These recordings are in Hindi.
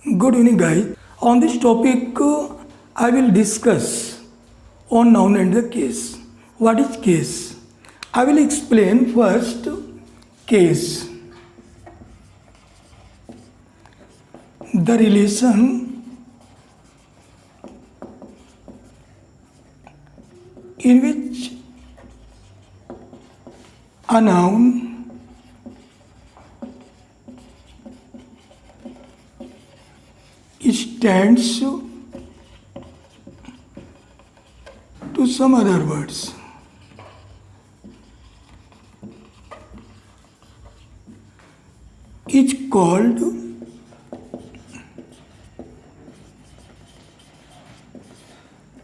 Good evening, guys. On this topic, I will discuss on noun and the case. What is case? I will explain first case. The relation in which a noun stands to some other words. Is called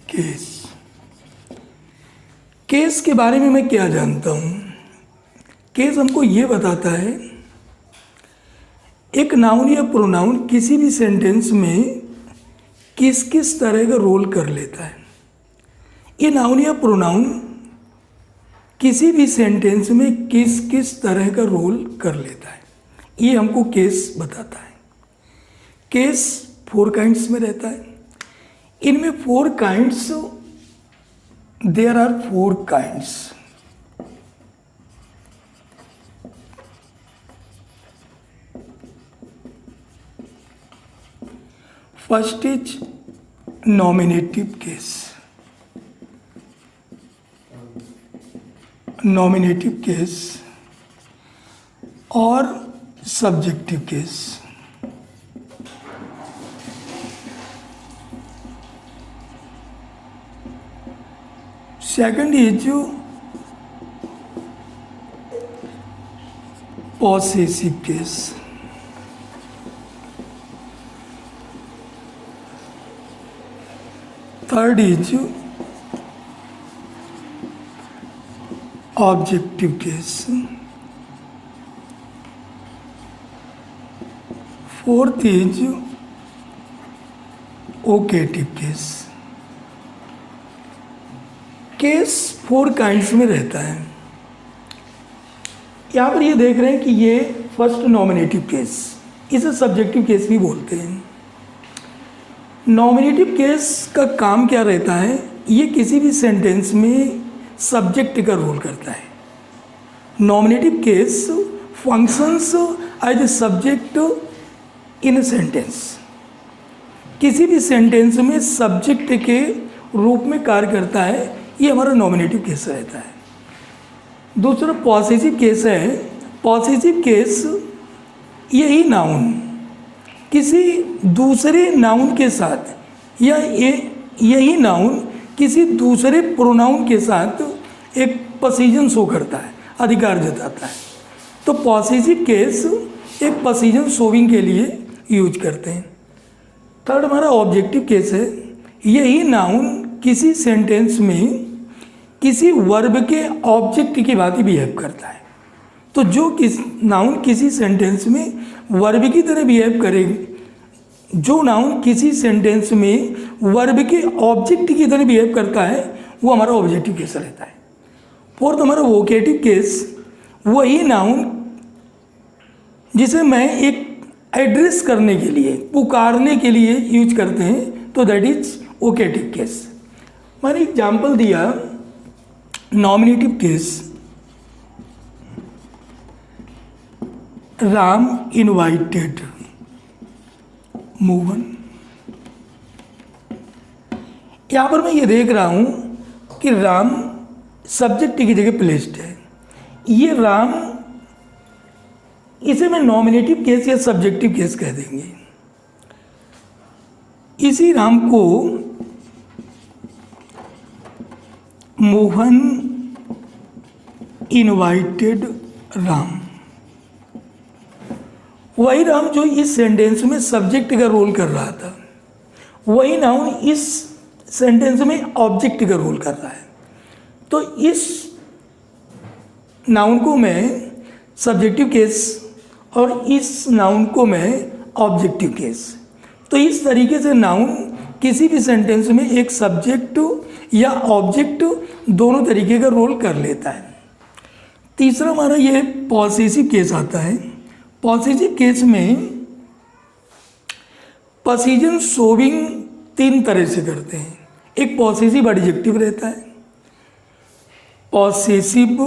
case. Case के बारे में मैं क्या जानता हूँ? केस हमको ये बताता है एक नाउन या प्रोनाउन किसी भी सेंटेंस में किस किस तरह का रोल कर लेता है. ये नाउन या प्रोनाउन किसी भी सेंटेंस में किस किस तरह का रोल कर लेता है, ये हमको केस बताता है. केस 4 काइंड्स में रहता है. इनमें 4 kinds, there are 4 kinds. First is nominative case. Nominative case or subjective case. Second is possessive case. Third is objective case. Fourth is vocative case. Case 4 kinds में रहता है. यहाँ पर ये देख रहे हैं कि ये फर्स्ट नॉमिनेटिव केस, इसे सब्जेक्टिव केस भी बोलते हैं. नॉमिनेटिव केस का काम क्या रहता है? ये किसी भी सेंटेंस में सब्जेक्ट का रोल करता है. Nominative case functions as a subject in a sentence. किसी भी सेंटेंस में सब्जेक्ट के रूप में कार्य करता है, ये हमारा नॉमिनेटिव केस रहता है. दूसरा पॉसेसिव केस है. पॉसेसिव केस यही नाउन किसी दूसरे नाउन के साथ या यही नाउन किसी दूसरे प्रोनाउन के साथ एक पोजीशन शो करता है, अधिकार जताता है. तो पॉसेसिव केस एक पोजीशन शोविंग के लिए यूज करते हैं. थर्ड हमारा ऑब्जेक्टिव केस है. यही नाउन किसी सेंटेंस में किसी वर्ब के ऑब्जेक्ट की भांति बिहेव करता है. तो जो नाउन किसी सेंटेंस में वर्ब की तरह बिहेव करेगी, जो नाउन किसी सेंटेंस में वर्ब के ऑब्जेक्ट की तरह बिहेव करता है, वो हमारा ऑब्जेक्टिव केस रहता है. फोर्थ हमारा वोकेटिव केस, वही नाउन जिसे मैं एक एड्रेस करने के लिए, पुकारने के लिए यूज करते हैं, तो दैट इज वोकेटिव केस. मैंने एग्जाम्पल दिया nominative case. Ram invited Mohan. यहाँ पर मैं ये देख रहा हूँ कि राम सब्जेक्ट की जगह प्लेस्ड है. ये राम, इसे मैं नॉमिनेटिव केस या सब्जेक्टिव केस कह देंगे. इसी राम को मोहन इनवाइटेड राम. वही राम जो इस सेंटेंस में सब्जेक्ट का रोल कर रहा था, वही नाउन इस सेंटेंस में ऑब्जेक्ट का रोल कर रहा है. तो इस नाउन को मैं सब्जेक्टिव केस और इस नाउन को मैं ऑब्जेक्टिव केस. तो इस तरीके से नाउन किसी भी सेंटेंस में एक सब्जेक्ट या ऑब्जेक्ट दोनों तरीके का रोल कर लेता है. तीसरा हमारा ये पॉसेसिव केस आता है. पॉसेसिव केस में पोजीशन शोविंग तीन तरह से करते हैं। एक पॉसेसिव एडजेक्टिव रहता है, पॉसेसिव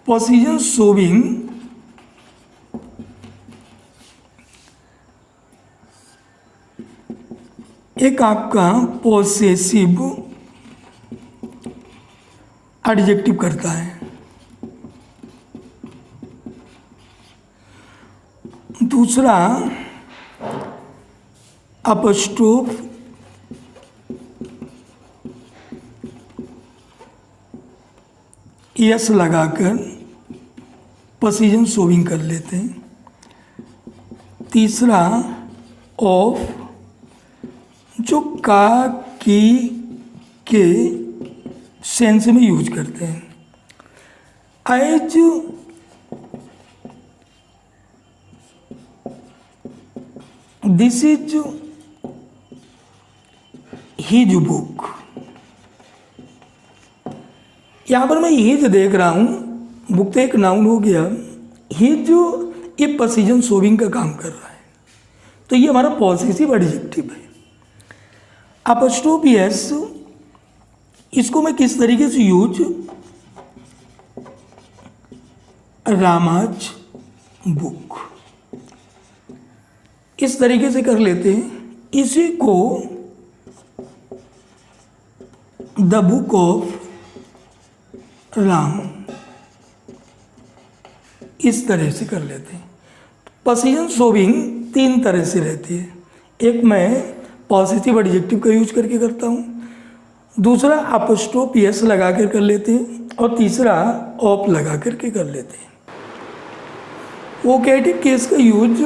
पोजीशन शोविंग एक आपका पॉसेसिव एडजेक्टिव करता है। दूसरा अपस्ट्रोफ यस लगाकर पोजीशन शोविंग कर लेते हैं। तीसरा ऑफ जो का की के सेंस में यूज करते हैं। As this is his book. यहाँ पर मैं हिज देख रहा हूँ, बुक तो एक नाउन हो गया, हिज ये पोजीशन शोविंग का काम कर रहा है, तो ये हमारा पॉसेसिव एडजेक्टिव है। अपस्ट्रोफ यस इसको मैं किस तरीके से यूज, रामाज बुक इस तरीके से कर लेते हैं। इसी को द बुक ऑफ राम इस तरह से कर लेते हैं। पोजीशन शोविंग तीन तरह से रहती है। एक मैं पॉजिटिव एडजेक्टिव का यूज करके करता हूँ, दूसरा अपस्ट्रोफ यस लगा कर लेते हैं, और तीसरा ऑफ लगा करके कर लेते हैं। वोकेटिव केस का यूज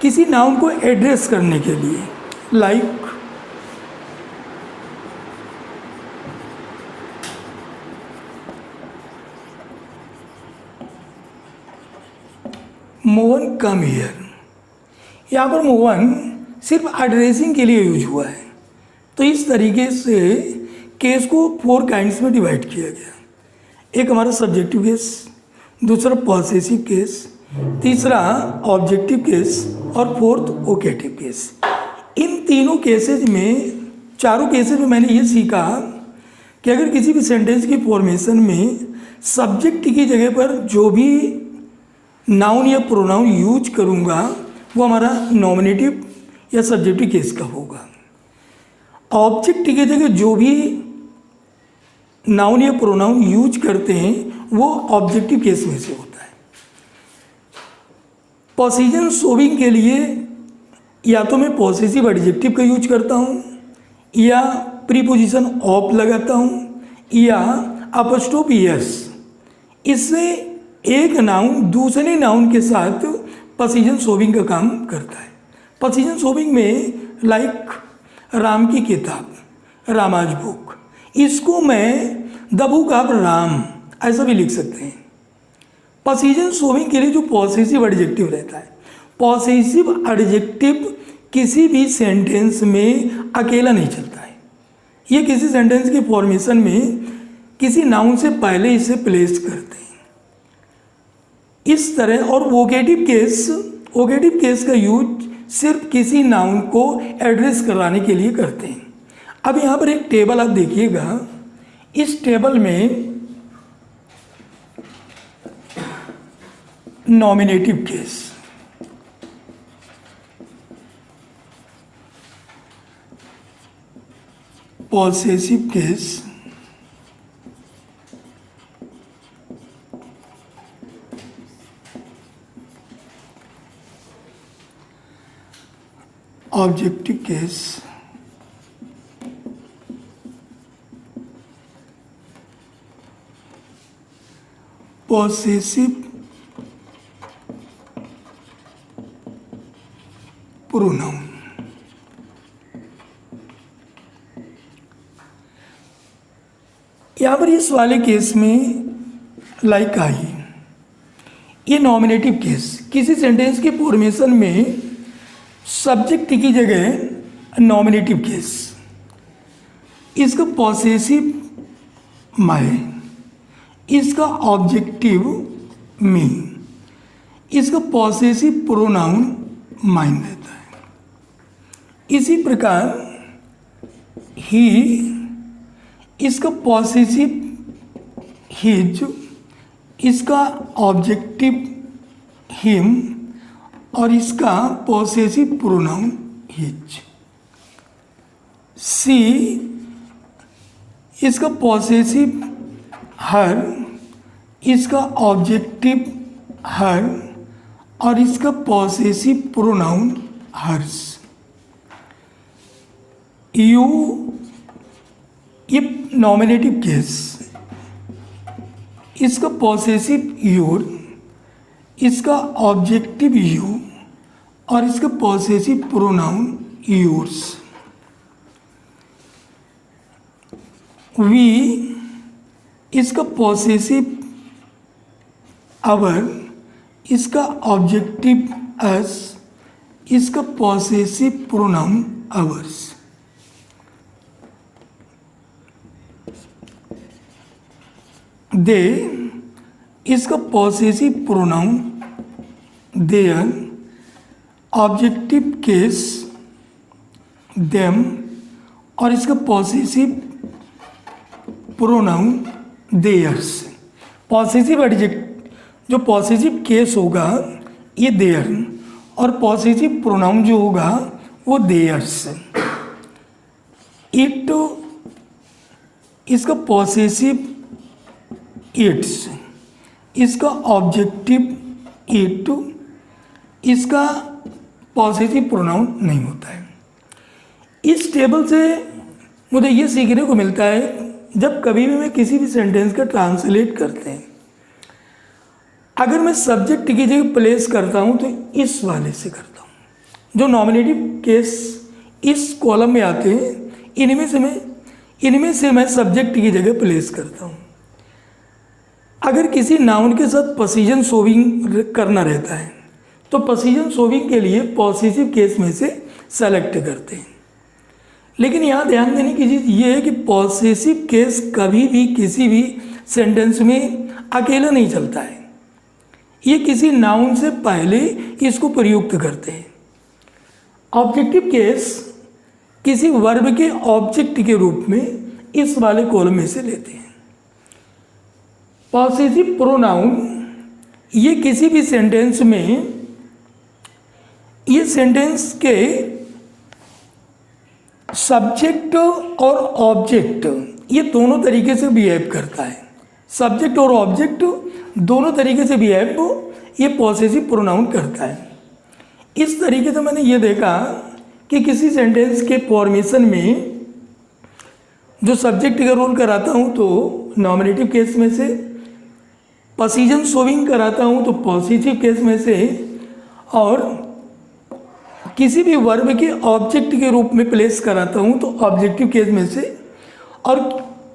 किसी नाउन को एड्रेस करने के लिए, लाइक मोहन कम हियर। यहाँ पर मोहन सिर्फ एड्रेसिंग के लिए यूज हुआ है, तो इस तरीके से केस को 4 काइंड्स में डिवाइड किया गया। एक हमारा सब्जेक्टिव केस, दूसरा पॉसेसिव केस, तीसरा ऑब्जेक्टिव केस और फोर्थ वोकेटिव केस। इन तीनों केसेज में, चारों केसेज में मैंने ये सीखा कि अगर किसी भी सेंटेंस की फॉर्मेशन में सब्जेक्ट की जगह पर जो भी नाउन या प्रोनाउन यूज करूँगा वो हमारा नॉमिनेटिव या सब्जेक्टिव केस का होगा। ऑब्जेक्ट की जगह जो भी नाउन या प्रोनाउन यूज करते हैं वो ऑब्जेक्टिव केस में से होता है। पोजीशन शोविंग के लिए या तो मैं पॉसेसिव एडजेक्टिव का यूज करता हूँ, या प्रीपोजिशन ऑफ लगाता हूँ, या अपस्ट्रोफ यस। इससे एक नाउन दूसरे नाउन के साथ पोजीशन शोविंग का काम करता है। पोजीशन शोविंग में लाइक राम की किताब, रामाज बुक, इसको मैं द बुक ऑफ राम ऐसा भी लिख सकते हैं। पोजीशन शोविंग के लिए जो पॉसेसिव एडजेक्टिव रहता है, पॉसेसिव एडजेक्टिव किसी भी सेंटेंस में अकेला नहीं चलता है। ये किसी सेंटेंस की फॉर्मेशन में किसी नाउन से पहले इसे प्लेस करते हैं इस तरह। और वोकेटिव केस का यूज सिर्फ किसी नाउन को एड्रेस कराने के लिए करते हैं। अब यहाँ पर एक टेबल आप देखिएगा, इस टेबल में nominative case, possessive case, objective case, possessive pronoun. यहाँ पर इस वाले केस में लाइक आई, ये नॉमिनेटिव केस किसी सेंटेंस के फॉर्मेशन में सब्जेक्ट की जगह नॉमिनेटिव केस, इसका पॉसेसिव माय, इसका ऑब्जेक्टिव मी, इसका पॉसेसिव प्रोनाउन माइन रहता है। इसी प्रकार ही, इसका पॉसेसिव हिज, इसका ऑब्जेक्टिव हिम और इसका पॉसेसिव प्रोनाउन हिज। सी, इसका पॉसेसिव हर, इसका ऑब्जेक्टिव हर और इसका पॉसेसिव प्रोनाउन हर्स। यू, ये नॉमिनेटिव केस, इसका पॉसेसिव योर, इसका ऑब्जेक्टिव यू और इसका पॉसेसिव प्रोनाउन योर्स। वी, इसका पॉसेसिव आवर, इसका ऑब्जेक्टिव अस, इसका पॉसेसिव प्रोनाउन आवर्स। दे, इसका possessive pronoun their, objective case them और इसका possessive pronoun theirs. Possessive adjective, जो पॉसेसिव केस होगा ये देयर और पॉसेसिव प्रोनाउन जो होगा वो देयर्स। इट, इसका पॉसेसिव इट्स, इसका ऑब्जेक्टिव इट, इसका पॉसेसिव प्रोनाउन नहीं होता है। इस टेबल से मुझे ये सीखने को मिलता है, जब कभी भी मैं किसी भी सेंटेंस का ट्रांसलेट करते हैं, अगर मैं सब्जेक्ट की जगह प्लेस करता हूँ तो इस वाले से करता हूँ। जो नॉमिनेटिव केस इस कॉलम में आते हैं, इनमें से मैं सब्जेक्ट की जगह प्लेस करता हूँ। अगर किसी नाउन के साथ पोजीशन शोविंग करना रहता है तो पोजीशन शोविंग के लिए पॉसेसिव केस में से सेलेक्ट करते हैं। लेकिन यहाँ ध्यान देने की चीज़ ये है कि पॉसेसिव केस कभी भी किसी भी सेंटेंस में अकेला नहीं चलता है, ये किसी नाउन से पहले इसको प्रयुक्त करते हैं। ऑब्जेक्टिव केस किसी वर्ब के ऑब्जेक्ट के रूप में इस वाले कॉलम में से लेते हैं। पॉसेसिव प्रोनाउन ये किसी भी सेंटेंस में, ये सेंटेंस के सब्जेक्ट और ऑब्जेक्ट ये दोनों तरीके से बिहेव करता है। सब्जेक्ट और ऑब्जेक्ट दोनों तरीके से बिहेव ये पॉसेसिव प्रोनाउन करता है। इस तरीके से मैंने ये देखा कि किसी सेंटेंस के फॉर्मेशन में जो सब्जेक्ट का रोल कराता हूँ तो नॉमिनेटिव केस में से, पोजीशन शोविंग कराता हूँ तो पॉसेसिव केस में से, और किसी भी वर्ब के ऑब्जेक्ट के रूप में प्लेस कराता हूँ तो ऑब्जेक्टिव केस में से, और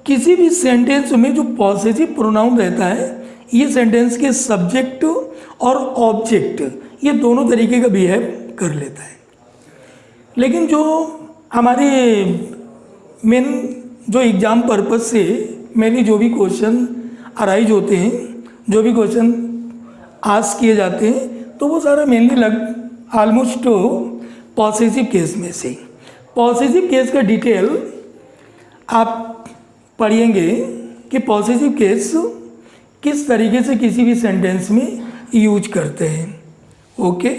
किसी भी सेंटेंस में जो पॉसेसिव प्रोनाउन रहता है ये सेंटेंस के सब्जेक्ट और ऑब्जेक्ट ये दोनों तरीके का बिहेव कर लेता है। लेकिन जो हमारे मेन जो एग्ज़ाम पर्पज़ से मेनली जो भी क्वेश्चन अराइज होते हैं, जो भी क्वेश्चन आस्क किए जाते हैं, तो वो सारा मेनली ऑलमोस्ट पॉसेसिव केस में से। पॉसेसिव केस का डिटेल आप पढ़ेंगे कि पॉसेसिव केस किस तरीके से किसी भी सेंटेंस में यूज करते हैं। ओके।